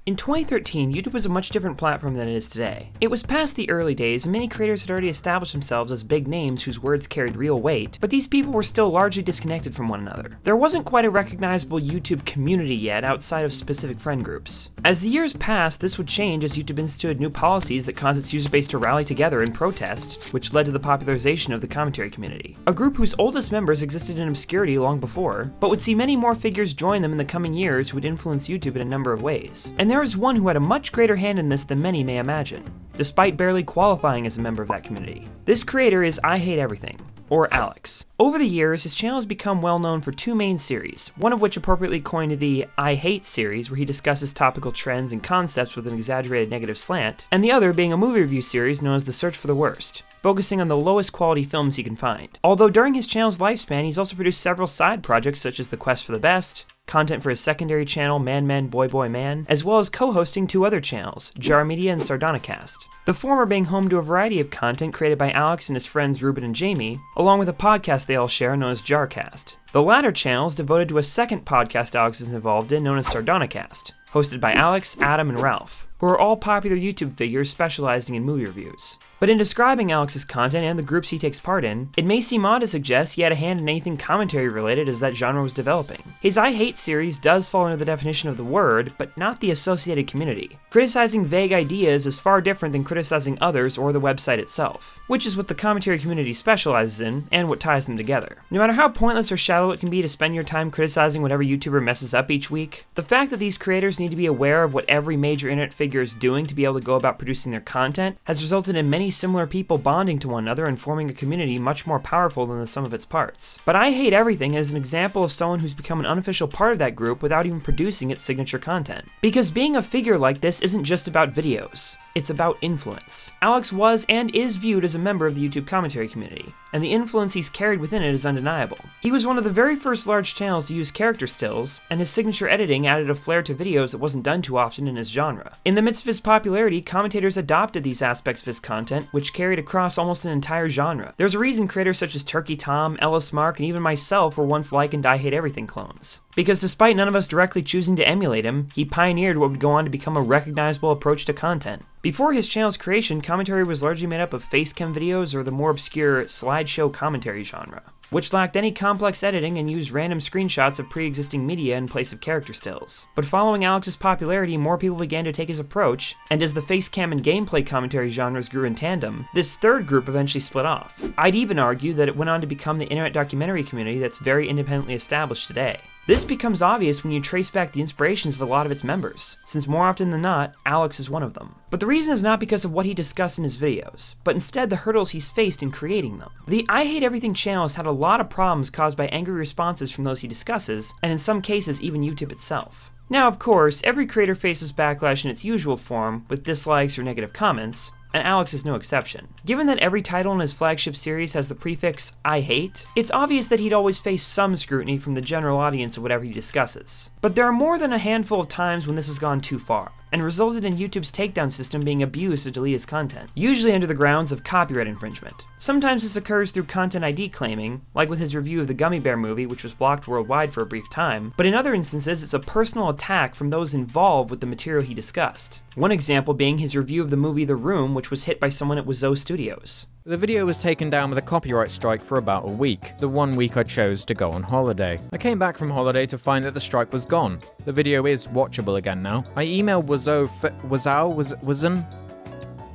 In 2013, YouTube was a much different platform than it is today. It was past the early days, and many creators had already established themselves as big names whose words carried real weight, but these people were still largely disconnected from one another. There wasn't quite a recognizable YouTube community yet outside of specific friend groups. As the years passed, this would change as YouTube instituted new policies that caused its user base to rally together in protest, which led to the popularization of the commentary community. A group whose oldest members existed in obscurity long before, but would see many more figures join them in the coming years who would influence YouTube in a number of ways. And there is one who had a much greater hand in this than many may imagine, despite barely qualifying as a member of that community. This creator is I Hate Everything, or Alex. Over the years, his channel has become well known for two main series, one of which appropriately coined the I Hate series, where he discusses topical trends and concepts with an exaggerated negative slant, and the other being a movie review series known as The Search for the Worst, focusing on the lowest quality films he can find. Although during his channel's lifespan, he's also produced several side projects such as The Quest for the Best, content for his secondary channel Man Man Boy Boy Man, as well as co-hosting two other channels, Jar Media and Sardonicast. The former being home to a variety of content created by Alex and his friends Ruben and Jamie, along with a podcast they all share known as Jarcast. The latter channel is devoted to a second podcast Alex is involved in known as Sardonicast, hosted by Alex, Adam, and Ralph, who are all popular YouTube figures specializing in movie reviews. But in describing Alex's content and the groups he takes part in, it may seem odd to suggest he had a hand in anything commentary related as that genre was developing. His I Hate series does fall under the definition of the word, but not the associated community. Criticizing vague ideas is far different than criticizing others or the website itself, which is what the commentary community specializes in and what ties them together. No matter how pointless or shallow it can be to spend your time criticizing whatever YouTuber messes up each week, the fact that these creators need to be aware of what every major internet figure is doing to be able to go about producing their content has resulted in many similar people bonding to one another and forming a community much more powerful than the sum of its parts. But I Hate Everything is an example of someone who's become an unofficial part of that group without even producing its signature content. Because being a figure like this isn't just about videos. It's about influence. Alex was and is viewed as a member of the YouTube commentary community, and the influence he's carried within it is undeniable. He was one of the very first large channels to use character stills, and his signature editing added a flair to videos that wasn't done too often in his genre. In the midst of his popularity, commentators adopted these aspects of his content, which carried across almost an entire genre. There's a reason creators such as Turkey Tom, Ellis Mark, and even myself were once likened I Hate Everything clones. Because despite none of us directly choosing to emulate him, he pioneered what would go on to become a recognizable approach to content. Before his channel's creation, commentary was largely made up of facecam videos or the more obscure slideshow commentary genre, which lacked any complex editing and used random screenshots of pre-existing media in place of character stills. But following Alex's popularity, more people began to take his approach, and as the facecam and gameplay commentary genres grew in tandem, this third group eventually split off. I'd even argue that it went on to become the internet documentary community that's very independently established today. This becomes obvious when you trace back the inspirations of a lot of its members, since more often than not, Alex is one of them. But the reason is not because of what he discussed in his videos, but instead the hurdles he's faced in creating them. The I Hate Everything channel has had a lot of problems caused by angry responses from those he discusses, and in some cases even YouTube itself. Now of course, every creator faces backlash in its usual form, with dislikes or negative comments, and Alex is no exception. Given that every title in his flagship series has the prefix I hate, it's obvious that he'd always face some scrutiny from the general audience of whatever he discusses. But there are more than a handful of times when this has gone too far, and resulted in YouTube's takedown system being abused to delete his content, usually under the grounds of copyright infringement. Sometimes this occurs through content ID claiming, like with his review of the Gummy Bear movie, which was blocked worldwide for a brief time, but in other instances it's a personal attack from those involved with the material he discussed. One example being his review of the movie The Room, which was hit by someone at Wizzo Studios. The video was taken down with a copyright strike for about a week, the 1 week I chose to go on holiday. I came back from holiday to find that the strike was gone. The video is watchable again now. I emailed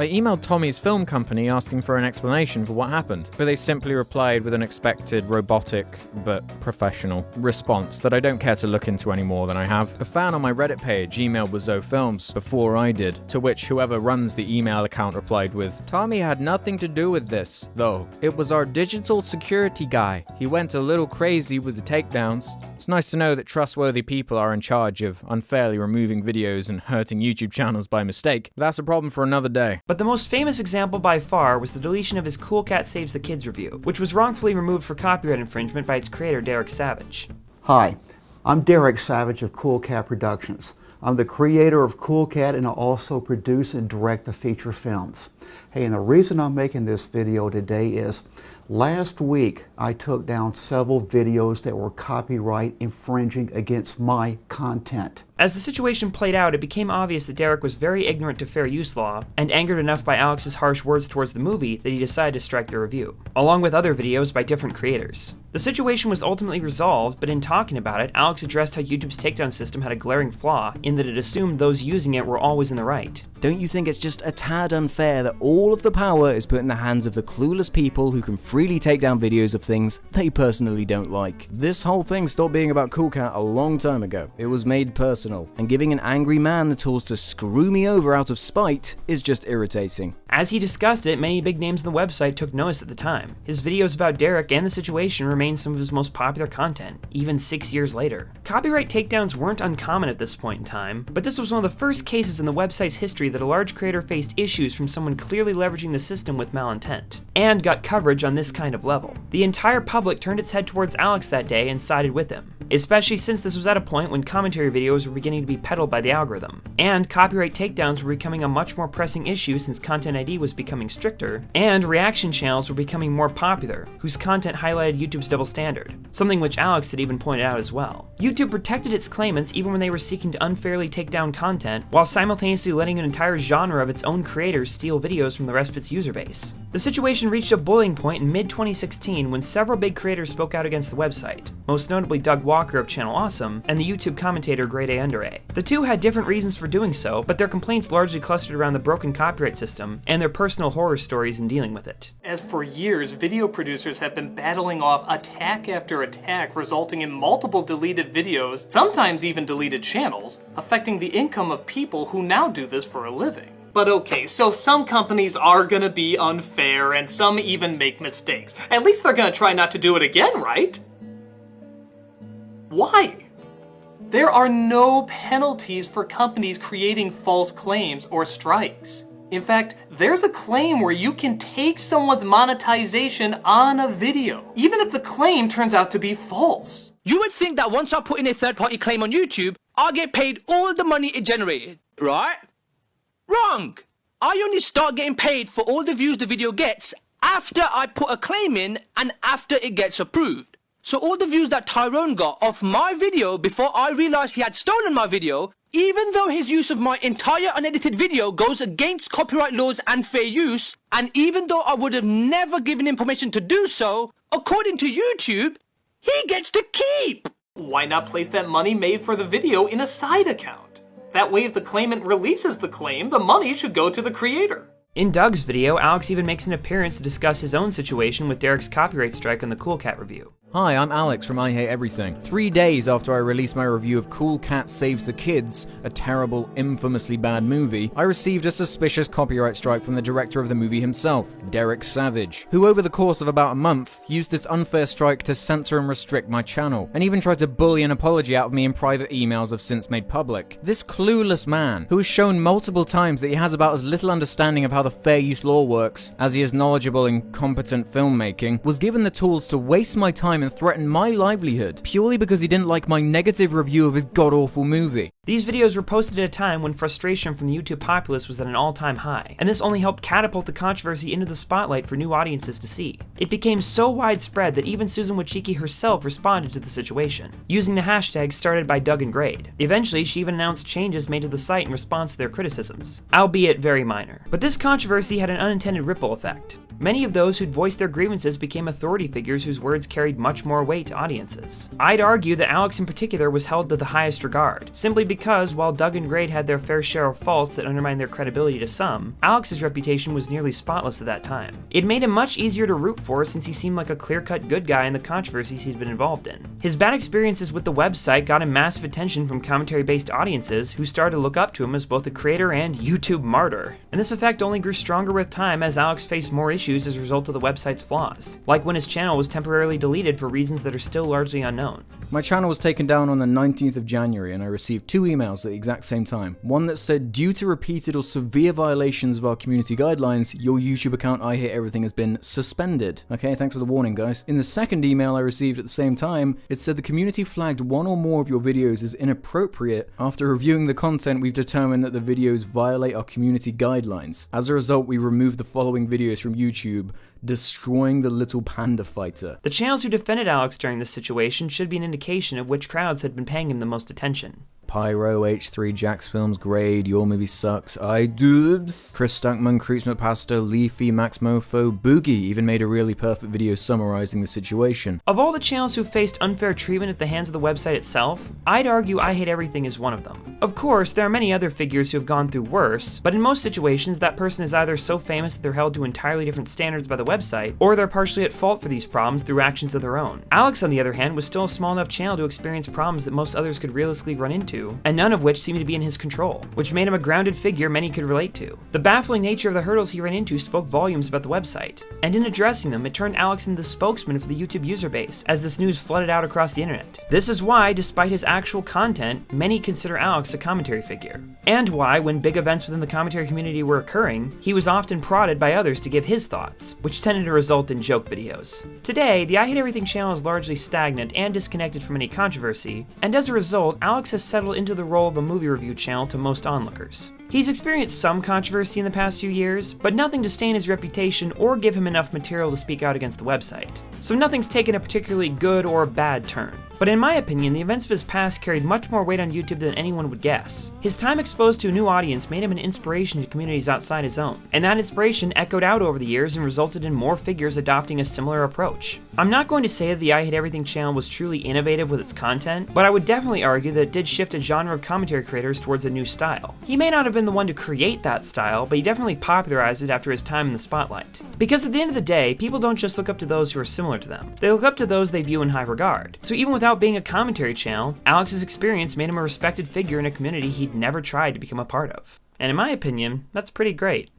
I emailed Tommy's film company asking for an explanation for what happened, but they simply replied with an expected robotic but professional response that I don't care to look into any more than I have. A fan on my Reddit page emailed Wizzo Films before I did, to which whoever runs the email account replied with, "Tommy had nothing to do with this, though. It was our digital security guy. He went a little crazy with the takedowns." It's nice to know that trustworthy people are in charge of unfairly removing videos and hurting YouTube channels by mistake. That's a problem for another day. But the most famous example by far was the deletion of his Cool Cat Saves the Kids review, which was wrongfully removed for copyright infringement by its creator, Derek Savage. Hi, I'm Derek Savage of Cool Cat Productions. I'm the creator of Cool Cat, and I also produce and direct the feature films. Hey, and the reason I'm making this video today is last week I took down several videos that were copyright infringing against my content. As the situation played out, it became obvious that Derek was very ignorant to fair use law, and angered enough by Alex's harsh words towards the movie that he decided to strike the review, along with other videos by different creators. The situation was ultimately resolved, but in talking about it, Alex addressed how YouTube's takedown system had a glaring flaw in that it assumed those using it were always in the right. Don't you think it's just a tad unfair that all of the power is put in the hands of the clueless people who can freely take down videos of things they personally don't like? This whole thing stopped being about Cool Cat a long time ago. It was made personal, and giving an angry man the tools to screw me over out of spite is just irritating. As he discussed it, many big names on the website took notice at the time. His videos about Derek and the situation remain some of his most popular content, even 6 years later. Copyright takedowns weren't uncommon at this point in time, but this was one of the first cases in the website's history that a large creator faced issues from someone clearly leveraging the system with malintent, and got coverage on this kind of level. The entire public turned its head towards Alex that day and sided with him, especially since this was at a point when commentary videos were beginning to be peddled by the algorithm, and copyright takedowns were becoming a much more pressing issue since Content ID was becoming stricter, and reaction channels were becoming more popular, whose content highlighted YouTube's double standard, something which Alex had even pointed out as well. YouTube protected its claimants even when they were seeking to unfairly take down content, while simultaneously letting an entire genre of its own creators steal videos from the rest of its user base. The situation reached a boiling point in mid-2016 when several big creators spoke out against the website, most notably Doug Walker of Channel Awesome and the YouTube commentator Grade A Under A. The two had different reasons for doing so, but their complaints largely clustered around the broken copyright system and their personal horror stories in dealing with it. As for years, video producers have been battling off attack after attack, resulting in multiple deleted videos, sometimes even deleted channels, affecting the income of people who now do this for a living. But okay, so some companies are gonna be unfair and some even make mistakes. At least they're gonna try not to do it again, right? Why? There are no penalties for companies creating false claims or strikes. In fact, there's a claim where you can take someone's monetization on a video, even if the claim turns out to be false. You would think that once I put in a third-party claim on YouTube, I'll get paid all the money it generated, right? Wrong! I only start getting paid for all the views the video gets after I put a claim in and after it gets approved. So all the views that Tyrone got off my video before I realized he had stolen my video, even though his use of my entire unedited video goes against copyright laws and fair use, and even though I would have never given him permission to do so, according to YouTube, he gets to keep! Why not place that money made for the video in a side account? That way if the claimant releases the claim, the money should go to the creator. In Doug's video, Alex even makes an appearance to discuss his own situation with Derek's copyright strike on the Cool Cat review. Hi, I'm Alex from I Hate Everything. 3 days after I released my review of Cool Cat Saves the Kids, a terrible, infamously bad movie, I received a suspicious copyright strike from the director of the movie himself, Derek Savage, who over the course of about a month used this unfair strike to censor and restrict my channel, and even tried to bully an apology out of me in private emails I've since made public. This clueless man, who has shown multiple times that he has about as little understanding of how the fair use law works as he is knowledgeable in competent filmmaking, was given the tools to waste my time and threaten my livelihood purely because he didn't like my negative review of his god-awful movie. These videos were posted at a time when frustration from the YouTube populace was at an all-time high, and this only helped catapult the controversy into the spotlight for new audiences to see. It became so widespread that even Susan Wojcicki herself responded to the situation, using the hashtag started by Doug and Grade. Eventually, she even announced changes made to the site in response to their criticisms, albeit very minor. But this controversy had an unintended ripple effect. Many of those who'd voiced their grievances became authority figures whose words carried much more weight to audiences. I'd argue that Alex in particular was held to the highest regard, simply because while Doug and Grade had their fair share of faults that undermined their credibility to some, Alex's reputation was nearly spotless at that time. It made him much easier to root for since he seemed like a clear-cut good guy in the controversies he'd been involved in. His bad experiences with the website got him massive attention from commentary-based audiences who started to look up to him as both a creator and YouTube martyr. And this effect only grew stronger with time as Alex faced more issues as a result of the website's flaws, like when his channel was temporarily deleted for reasons that are still largely unknown. My channel was taken down on the 19th of January and I received 2 emails at the exact same time. One that said, due to repeated or severe violations of our community guidelines, your YouTube account I Hate Everything has been suspended. Okay, thanks for the warning, guys. In the second email I received at the same time, it said the community flagged one or more of your videos as inappropriate. After reviewing the content, we've determined that the videos violate our community guidelines. As a result, we removed the following videos from YouTube: destroying the little panda fighter. The channels who defended Alex during this situation should be an indication of which crowds had been paying him the most attention. Pyro, H3, Jax Films, Grade, Your Movie Sucks, iDubbbz, Chris Stunkman, Creeps McPasto, Leafy, Max Mofo, Boogie even made a really perfect video summarizing the situation. Of all the channels who faced unfair treatment at the hands of the website itself, I'd argue I Hate Everything is one of them. Of course, there are many other figures who have gone through worse, but in most situations that person is either so famous that they're held to entirely different standards by the website, or they're partially at fault for these problems through actions of their own. Alex, on the other hand, was still a small enough channel to experience problems that most others could realistically run into, and none of which seemed to be in his control, which made him a grounded figure many could relate to. The baffling nature of the hurdles he ran into spoke volumes about the website, and in addressing them, it turned Alex into the spokesman for the YouTube user base, as this news flooded out across the internet. This is why, despite his actual content, many consider Alex a commentary figure, and why, when big events within the commentary community were occurring, he was often prodded by others to give his thoughts, which tended to result in joke videos. Today, the I Hate Everything channel is largely stagnant and disconnected from any controversy, and as a result, Alex has settled into the role of a movie review channel to most onlookers. He's experienced some controversy in the past few years, but nothing to stain his reputation or give him enough material to speak out against the website. So nothing's taken a particularly good or bad turn. But in my opinion, the events of his past carried much more weight on YouTube than anyone would guess. His time exposed to a new audience made him an inspiration to communities outside his own, and that inspiration echoed out over the years and resulted in more figures adopting a similar approach. I'm not going to say that the I Hate Everything channel was truly innovative with its content, but I would definitely argue that it did shift a genre of commentary creators towards a new style. He may not have been the one to create that style, but he definitely popularized it after his time in the spotlight. Because at the end of the day, people don't just look up to those who are similar to them, they look up to those they view in high regard. So even without being a commentary channel, Alex's experience made him a respected figure in a community he'd never tried to become a part of. And in my opinion, that's pretty great.